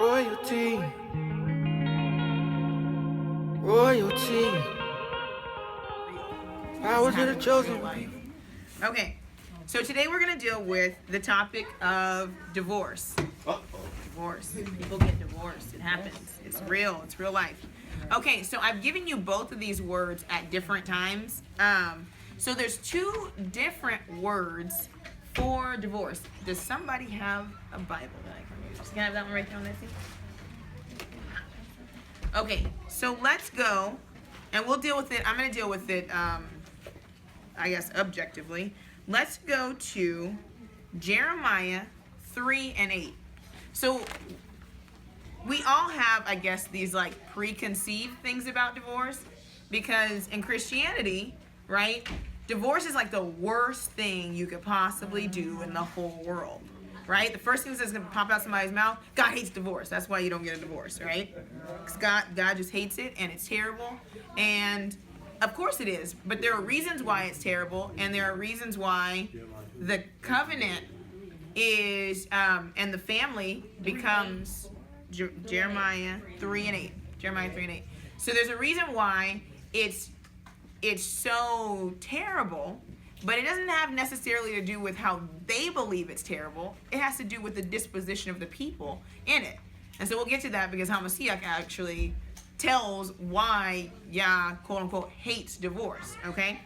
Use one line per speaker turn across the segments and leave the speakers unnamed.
Royalty. Royalty. Power to the chosen.
Okay, so today we're going to deal with the topic of divorce. Divorce. People get divorced. It happens. It's real. It's real life. Okay, so I've given you both of these words at different times. So there's two different words for divorce. Does somebody have a Bible that I can use? Can I have that one right there on that seat? Okay, so let's go, and we'll deal with it. I'm going to deal with it, I guess, objectively. Let's go to Jeremiah 3 and 8. So we all have, I guess, these like preconceived things about divorce, because in Christianity, right, divorce is like the worst thing you could possibly do in the whole world, right? The first thing that's going to pop out somebody's mouth, God hates divorce. That's why you don't get a divorce, right? Because God just hates it, and it's terrible. And of course it is, but there are reasons why it's terrible, and there are reasons why the covenant is, and the family becomes Jeremiah 3 and 8. Jeremiah 3 and 8. So there's a reason why it's so terrible, but it doesn't have necessarily to do with how they believe it's terrible. It has to do with the disposition of the people in it. And so we'll get to that, because Hamashiach actually tells why Yah, quote unquote, hates divorce. Okay?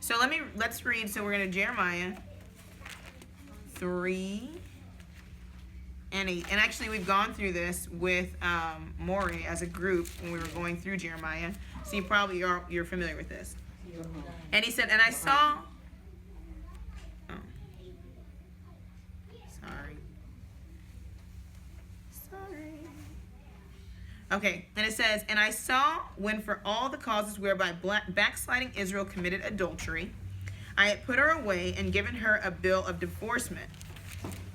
So let's read. So we're going to Jeremiah 3 and 8. And actually we've gone through this with Maury as a group when we were going through Jeremiah. So you're familiar with this. And he said, and I saw, sorry. Okay, and it says, and I saw when for all the causes whereby backsliding Israel committed adultery, I had put her away and given her a bill of divorcement.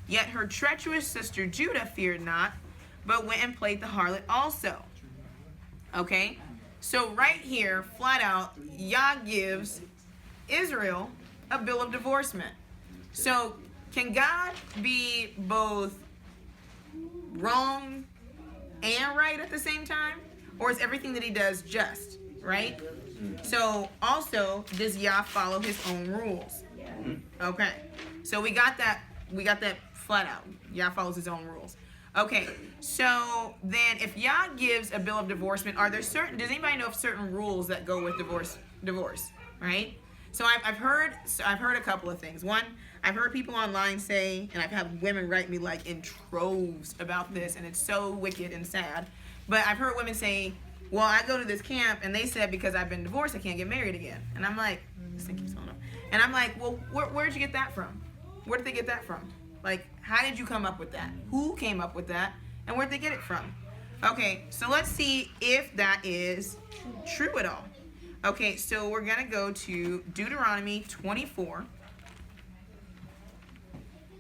Yet her treacherous sister Judah feared not, but went and played the harlot also. Okay? So right here, flat out, Yah gives Israel a bill of divorcement. So can God be both wrong and right at the same time? Or is everything that he does just, right? So also, does Yah follow his own rules? Okay. So we got that flat out. Yah follows his own rules. Okay, so then if Yah gives a bill of divorcement, does anybody know of certain rules that go with divorce, right? So I've heard a couple of things. One, I've heard people online say, and I've had women write me like in troves about this, and it's so wicked and sad. But I've heard women say, well, I go to this camp, and they said because I've been divorced, I can't get married again. And I'm like, this thing keeps going up. And I'm like, well, where'd you get that from? Where did they get that from? Like, how did you come up with that? Who came up with that? And where'd they get it from? Okay, so let's see if that is true at all. Okay, so we're going to go to Deuteronomy 24.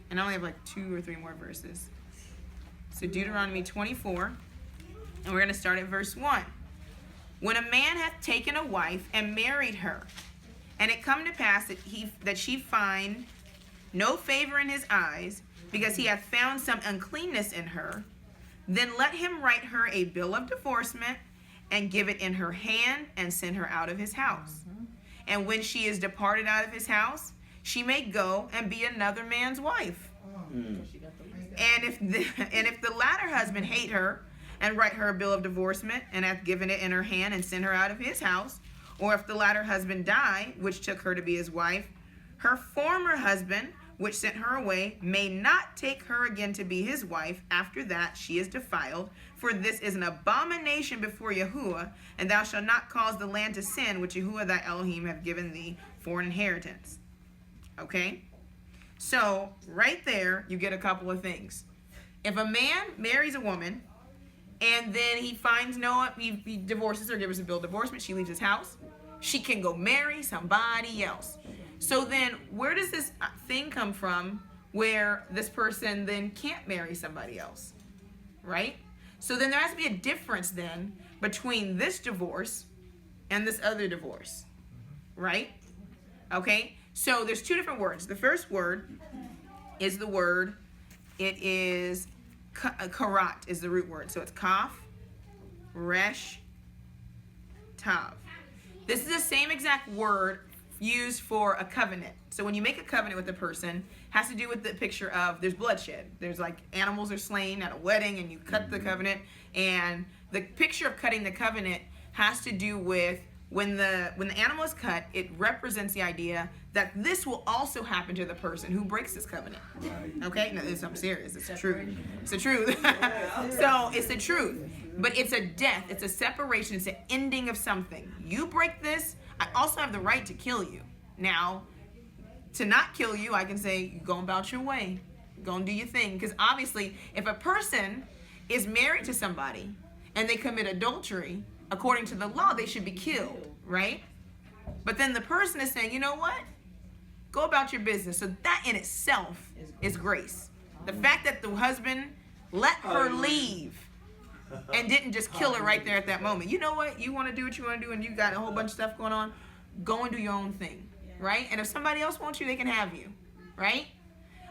And I only have like 2 or 3 more verses. So Deuteronomy 24. And we're going to start at verse 1. When a man hath taken a wife and married her, and it come to pass that she find no favor in his eyes, because he hath found some uncleanness in her, then let him write her a bill of divorcement, and give it in her hand, and send her out of his house. And when she is departed out of his house, she may go and be another man's wife. And if the latter husband hate her, and write her a bill of divorcement, and hath given it in her hand, and send her out of his house, or if the latter husband die, which took her to be his wife, her former husband, which sent her away, may not take her again to be his wife. After that she is defiled. For this is an abomination before Yahuwah, and thou shalt not cause the land to sin, which Yahuwah thy Elohim have given thee for an inheritance. Okay? So, right there, you get a couple of things. If a man marries a woman, and then he finds he divorces her, gives her a bill of divorcement, she leaves his house, she can go marry somebody else. So then, where does this thing come from where this person then can't marry somebody else, right? So then there has to be a difference then between this divorce and this other divorce, right? Okay, so there's 2 different words. The first word is the word, it is karat is the root word. So it's kaf, resh, tav. This is the same exact word used for a covenant. So when you make a covenant with a person, it has to do with the picture of there's bloodshed. There's like animals are slain at a wedding and you cut the covenant. And the picture of cutting the covenant has to do with when the animal is cut, it represents the idea that this will also happen to the person who breaks this covenant. Okay? No, this is something serious. It's the truth. It's the truth. So it's the truth. But it's a death. It's a separation. It's an ending of something. You break this, I also have the right to kill you. Now, to not kill you, I can say, go about your way. Go and do your thing. Because obviously, if a person is married to somebody and they commit adultery, according to the law, they should be killed, right? But then the person is saying, you know what? Go about your business. So that in itself is grace. The fact that the husband let her leave and didn't just kill her right there at that moment. You know what? You want to do what you want to do and you got a whole bunch of stuff going on. Go and do your own thing, right? And if somebody else wants you, they can have you, right?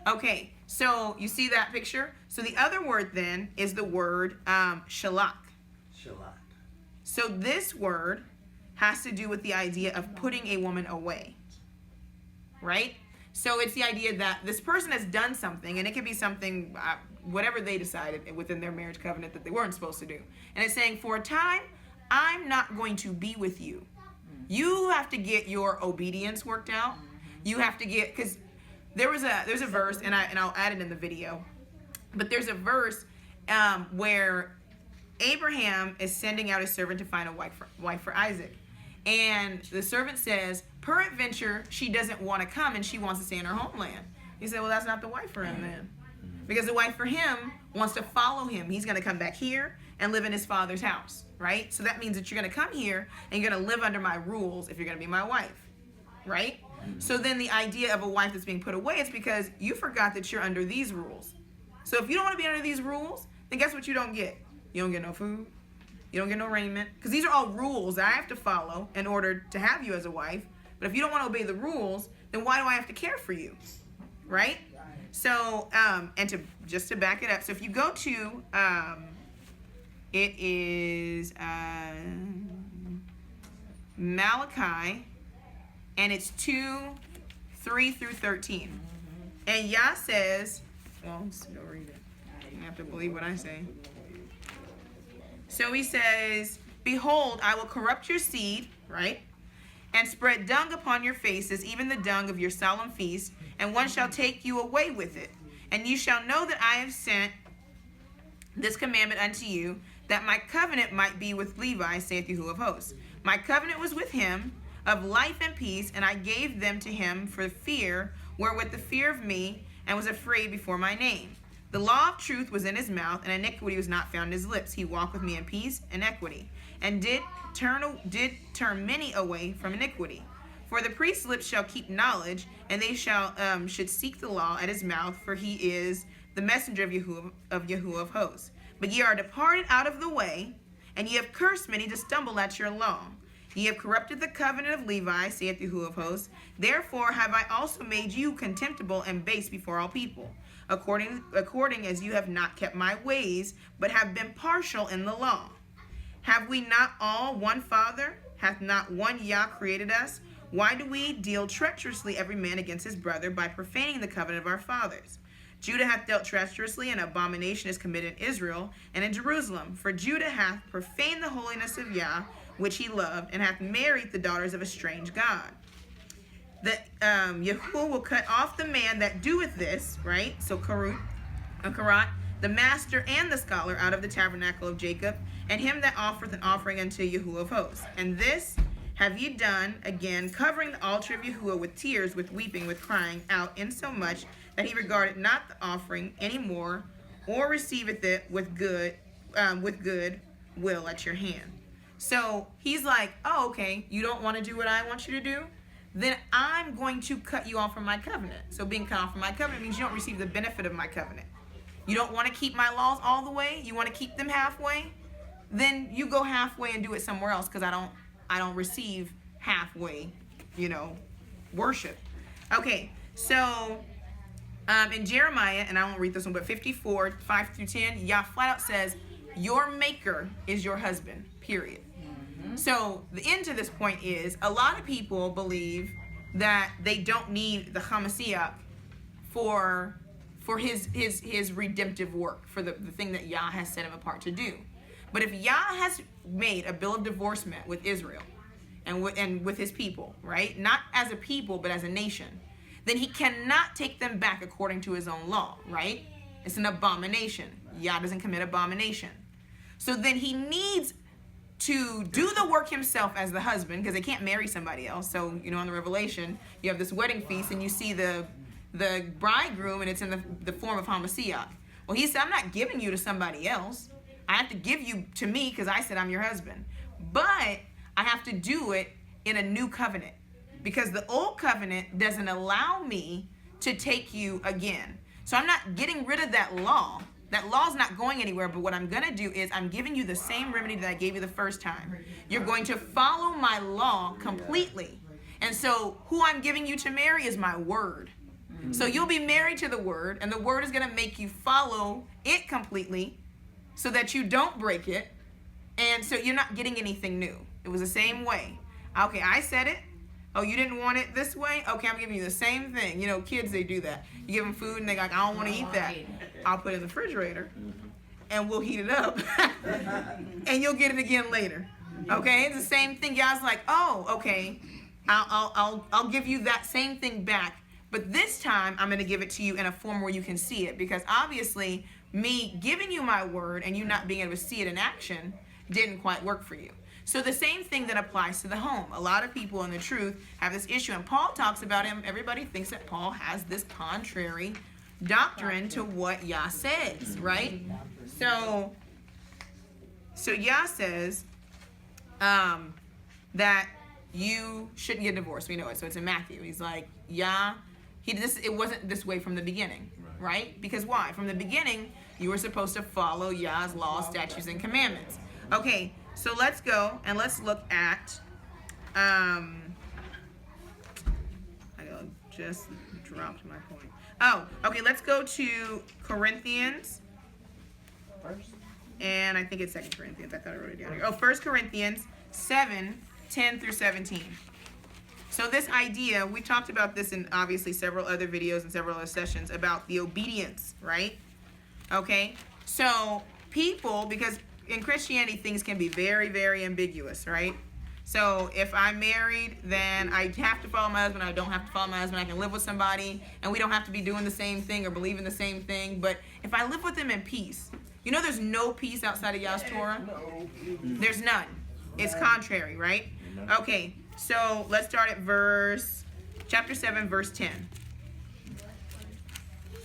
Okay, so you see that picture? So the other word then is the word shalak.
Shalak.
So this word has to do with the idea of putting a woman away, right? So it's the idea that this person has done something, and it could be something, whatever they decided within their marriage covenant that they weren't supposed to do. And it's saying, for a time, I'm not going to be with you. You have to get your obedience worked out. You have to get, because there's a verse, and I'll add it in the video, but there's a verse where Abraham is sending out his servant to find a wife for Isaac. And the servant says, peradventure, she doesn't want to come and she wants to stay in her homeland. He said, well, that's not the wife for him then. Because the wife for him wants to follow him. He's going to come back here and live in his father's house, right? So that means that you're going to come here and you're going to live under my rules if you're going to be my wife, right? So then the idea of a wife that's being put away is because you forgot that you're under these rules. So if you don't want to be under these rules, then guess what you don't get? You don't get no food. You don't get no raiment. Because these are all rules that I have to follow in order to have you as a wife. But if you don't want to obey the rules, then why do I have to care for you? Right? So, and to back it up. So if you go to, it is Malachi, and it's 2:3-13. And Yah says, well, let's go read it. You have to believe what I say. So he says, behold, I will corrupt your seed, right? And spread dung upon your faces, even the dung of your solemn feast, and one shall take you away with it. And you shall know that I have sent this commandment unto you, that my covenant might be with Levi, saith Yahuwah of hosts. My covenant was with him of life and peace, and I gave them to him for fear, wherewith the fear of me, and was afraid before my name. The law of truth was in his mouth, and iniquity was not found in his lips. He walked with me in peace and equity, and did turn many away from iniquity. For the priest's lips shall keep knowledge, and they should seek the law at his mouth, for he is the messenger of Yahuwah of hosts. But ye are departed out of the way, and ye have cursed many to stumble at your law. Ye have corrupted the covenant of Levi, saith Yahuwah of hosts. Therefore have I also made you contemptible and base before all people, according as you have not kept my ways, but have been partial in the law. Have we not all one Father? Hath not one Yah created us? Why do we deal treacherously every man against his brother, by profaning the covenant of our fathers? Judah hath dealt treacherously, and abomination is committed in Israel and in Jerusalem. For Judah hath profaned the holiness of Yah, which he loved, and hath married the daughters of a strange God. Yahuwah will cut off the man that doeth this, right? So karat, the master and the scholar out of the tabernacle of Jacob, and him that offereth an offering unto Yahuwah of hosts. And this have ye done, again, covering the altar of Yahuwah with tears, with weeping, with crying out, insomuch that he regarded not the offering any more, or receiveth it with good will at your hand. So he's like, oh, okay, you don't want to do what I want you to do? Then I'm going to cut you off from my covenant. So being cut off from my covenant means you don't receive the benefit of my covenant. You don't want to keep my laws all the way? You want to keep them halfway? Then you go halfway and do it somewhere else, because I don't receive halfway, worship. Okay, so In Jeremiah, and I won't read this one, but 54, 5 through 10, Yah flat out says, your maker is your husband, period. So the end to this point is, a lot of people believe that they don't need the Hamashiach for his redemptive work, for the thing that Yah has set him apart to do. But if Yah has made a bill of divorcement with Israel and with his people, right? Not as a people, but as a nation, then he cannot take them back according to his own law, right? It's an abomination. Yah doesn't commit abomination. So then he needs to do the work himself as the husband, because they can't marry somebody else. So, in the Revelation, you have this wedding feast, and you see the bridegroom, and it's in the form of Hamashiach. Well, he said, I'm not giving you to somebody else. I have to give you to me because I said I'm your husband. But I have to do it in a new covenant, because the old covenant doesn't allow me to take you again. So I'm not getting rid of that law. That law's not going anywhere, but what I'm going to do is I'm giving you the same remedy that I gave you the first time. You're going to follow my law completely. And so who I'm giving you to marry is my word. So you'll be married to the word, and the word is going to make you follow it completely so that you don't break it. And so you're not getting anything new. It was the same way. Okay, I said it. Oh, you didn't want it this way? Okay, I'm giving you the same thing. Kids, they do that. You give them food, and they're like, I don't want to eat that. I'll put it in the refrigerator, and we'll heat it up, and you'll get it again later. Okay, it's the same thing. God's like, oh, okay, I'll give you that same thing back, but this time I'm going to give it to you in a form where you can see it, because obviously me giving you my word and you not being able to see it in action didn't quite work for you. So the same thing that applies to the home. A lot of people in the truth have this issue, and Paul talks about him. Everybody thinks that Paul has this contrary doctrine to what Yah says, right? So Yah says that you shouldn't get divorced. We know it. So it's in Matthew. He's like, Yah, it wasn't this way from the beginning, right? Because why? From the beginning, you were supposed to follow Yah's laws, statutes, and commandments. Okay, so let's go and let's look at, I just dropped my point. Oh, okay, let's go to Corinthians. And I think it's 2 Corinthians. I thought I wrote it down here. Oh, 1 Corinthians 7, 10 through 17. So this idea, we talked about this in obviously several other videos and several other sessions about the obedience, right? Okay, so people, because in Christianity things can be very, very ambiguous, right? So if I'm married, then I have to follow my husband. I don't have to follow my husband. I can live with somebody, and we don't have to be doing the same thing or believing the same thing. But if I live with them in peace, there's no peace outside of Yah's Torah. There's none. It's contrary, right? Okay, so let's start at chapter 7, verse 10.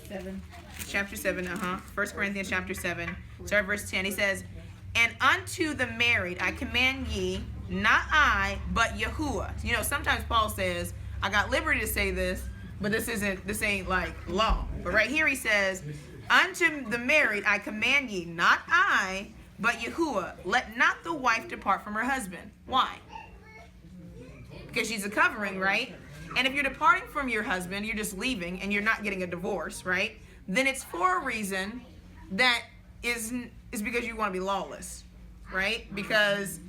7.
Chapter 7, 1 Corinthians chapter 7, start verse 10. He says, and unto the married I command ye, not I, but Yahuwah. Sometimes Paul says, I got liberty to say this, but this ain't like law. But right here he says, unto the married I command ye, not I, but Yahuwah, let not the wife depart from her husband. Why? Because she's a covering, right? And if you're departing from your husband, you're just leaving, and you're not getting a divorce, right? Then it's for a reason that is because you want to be lawless, right? Because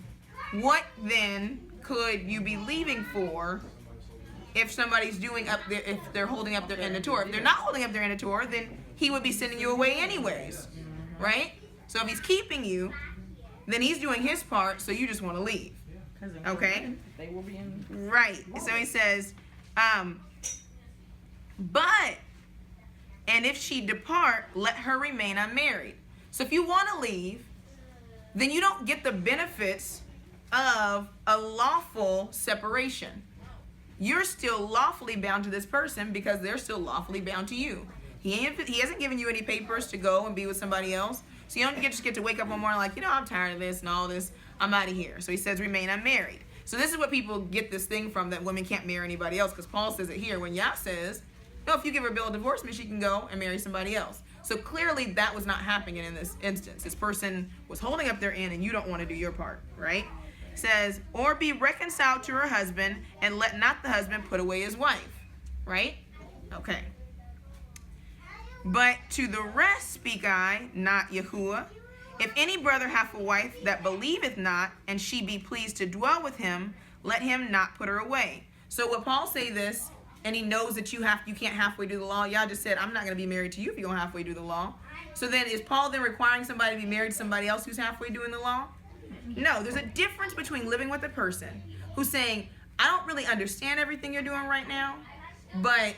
what then could you be leaving for if somebody's doing up there, if they're holding up their end of Torah? If they're not holding up their end of Torah, then he would be sending you away anyways, right? So if he's keeping you, then he's doing his part, so you just want to leave. Okay?
They will be in.
Right. So he says, but, and if she depart, let her remain unmarried. So if you want to leave, then you don't get the benefits of a lawful separation. You're still lawfully bound to this person because they're still lawfully bound to you. He hasn't given you any papers to go and be with somebody else. So you don't just get to wake up one morning like, I'm tired of this and all this. I'm out of here. So he says remain unmarried. So this is what people get this thing from, that women can't marry anybody else, because Paul says it here when Yah says, no, if you give her a bill of divorcement, she can go and marry somebody else. So clearly that was not happening in this instance. This person was holding up their end, and you don't want to do your part, right? It says, or be reconciled to her husband, and let not the husband put away his wife, right? Okay. But to the rest speak I, not Yahuwah. If any brother hath a wife that believeth not, and she be pleased to dwell with him, let him not put her away. So would Paul say this, and he knows that you can't halfway do the law? Y'all just said, I'm not going to be married to you if you don't halfway do the law. So then is Paul then requiring somebody to be married to somebody else who's halfway doing the law? No, there's a difference between living with a person who's saying, I don't really understand everything you're doing right now, but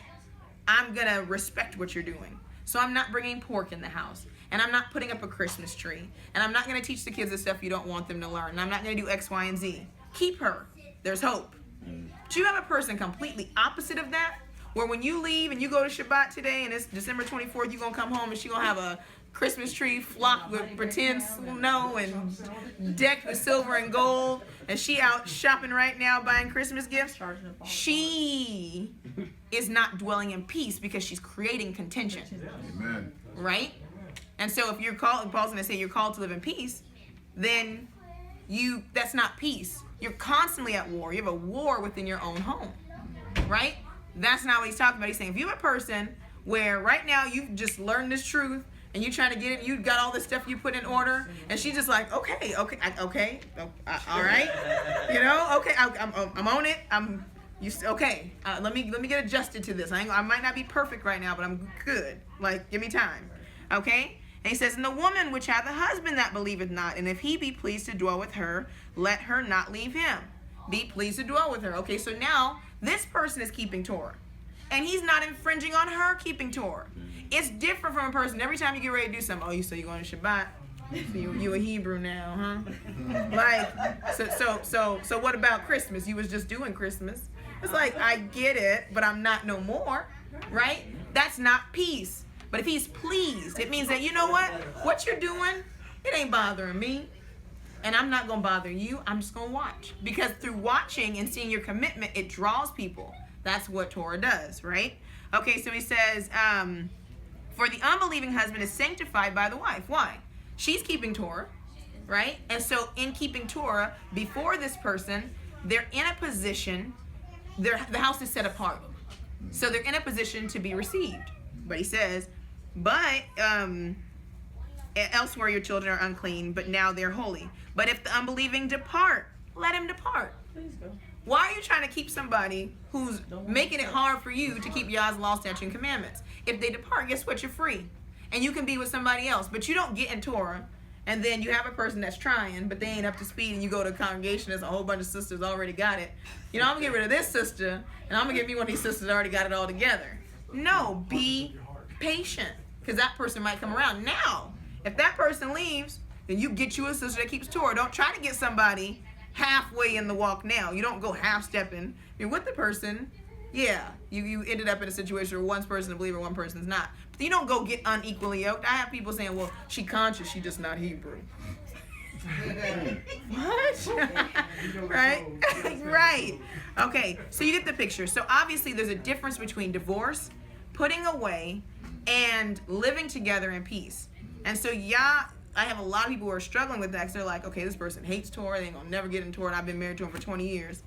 I'm going to respect what you're doing. So I'm not bringing pork in the house, and I'm not putting up a Christmas tree, and I'm not going to teach the kids the stuff you don't want them to learn, and I'm not going to do X, Y, and Z. Keep her. There's hope. Do you have a person completely opposite of that, where when you leave and you go to Shabbat today, and it's December 24th, you're going to come home and she's going to have a Christmas tree flocked with pretend snow and decked with silver and gold, and she out shopping right now buying Christmas gifts? She is not dwelling in peace because she's creating contention.
Amen.
Right? And so if you're called, Paul's going to say you're called to live in peace, then that's not peace. You're constantly at war. You have a war within your own home. Right? That's not what he's talking about. He's saying if you have a person where right now you've just learned this truth and you're trying to get it, you got all this stuff you put in order, and she's just like, okay, all right, okay, I'm on it. Let me get adjusted to this. I might not be perfect right now, but I'm good. Like, give me time, okay? And he says, and the woman which hath a husband that believeth not, and if he be pleased to dwell with her, let her not leave him. Be pleased to dwell with her. Okay, so now this person is keeping Torah, and he's not infringing on her keeping Torah. It's different from a person. Every time you get ready to do something, you say you're going to Shabbat. So you a Hebrew now, huh? Like, so what about Christmas? You was just doing Christmas. It's like, I get it, but I'm not no more, right? That's not peace. But if he's pleased, it means that, you know what you're doing, it ain't bothering me. And I'm not going to bother you. I'm just going to watch. Because through watching and seeing your commitment, it draws people. That's what Torah does, right? Okay, so he says, for the unbelieving husband is sanctified by the wife. Why? She's keeping Torah, right? And so in keeping Torah, before this person, they're in a position, the house is set apart. So they're in a position to be received. But he says, but elsewhere your children are unclean, but now they're holy. But if the unbelieving depart, let him depart.
Please go.
Why are you trying to keep somebody who's making it hard for you to keep Yah's law, statutes, and commandments? If they depart, guess what? You're free. And you can be with somebody else. But you don't get in Torah, and then you have a person that's trying, but they ain't up to speed, and you go to a congregation, there's a whole bunch of sisters already got it. I'm going to get rid of this sister, and I'm going to get me one of these sisters that already got it all together. No, be patient, because that person might come around. Now, if that person leaves, then you get you a sister that keeps Torah. Don't try to get somebody halfway in the walk now. You don't go half-stepping. You're with the person. Yeah, you ended up in a situation where one person's a believer, one person's not. But you don't go get unequally yoked. I have people saying, well, she conscious, she just not Hebrew. What? Right? Right. Okay, so you get the picture. So obviously there's a difference between divorce, putting away, and living together in peace. And so I have a lot of people who are struggling with that because they're like, okay, this person hates Torah, they ain't gonna never get into Torah, and I've been married to him for 20 years.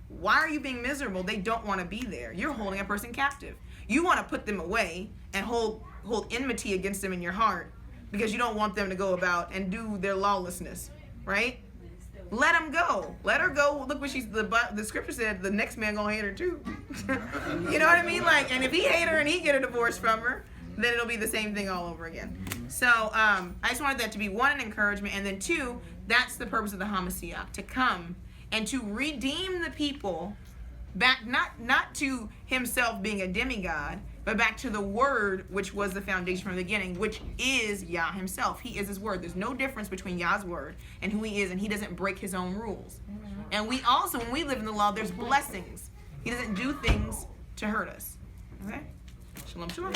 Why are you being miserable? They don't want to be there. You're holding a person captive. You want to put them away and hold enmity against them in your heart because you don't want them to go about and do their lawlessness, right? Let them go. Let her go. Look what the scripture said, the next man gonna hate her too. You know what I mean? Like, and if he hate her and he get a divorce from her, then it'll be the same thing all over again. So I just wanted that to be one, an encouragement, and then two, that's the purpose of the Hamashiach, to come and to redeem the people back, not to himself being a demigod, but back to the word, which was the foundation from the beginning, which is Yah himself. He is his word. There's no difference between Yah's word and who he is, and he doesn't break his own rules. And we also, when we live in the law, there's blessings. He doesn't do things to hurt us. Okay? Shalom, shalom.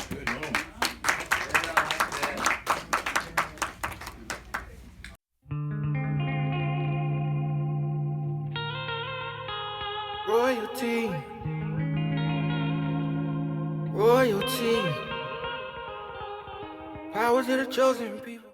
Royalty. Royalty. Power to the chosen people.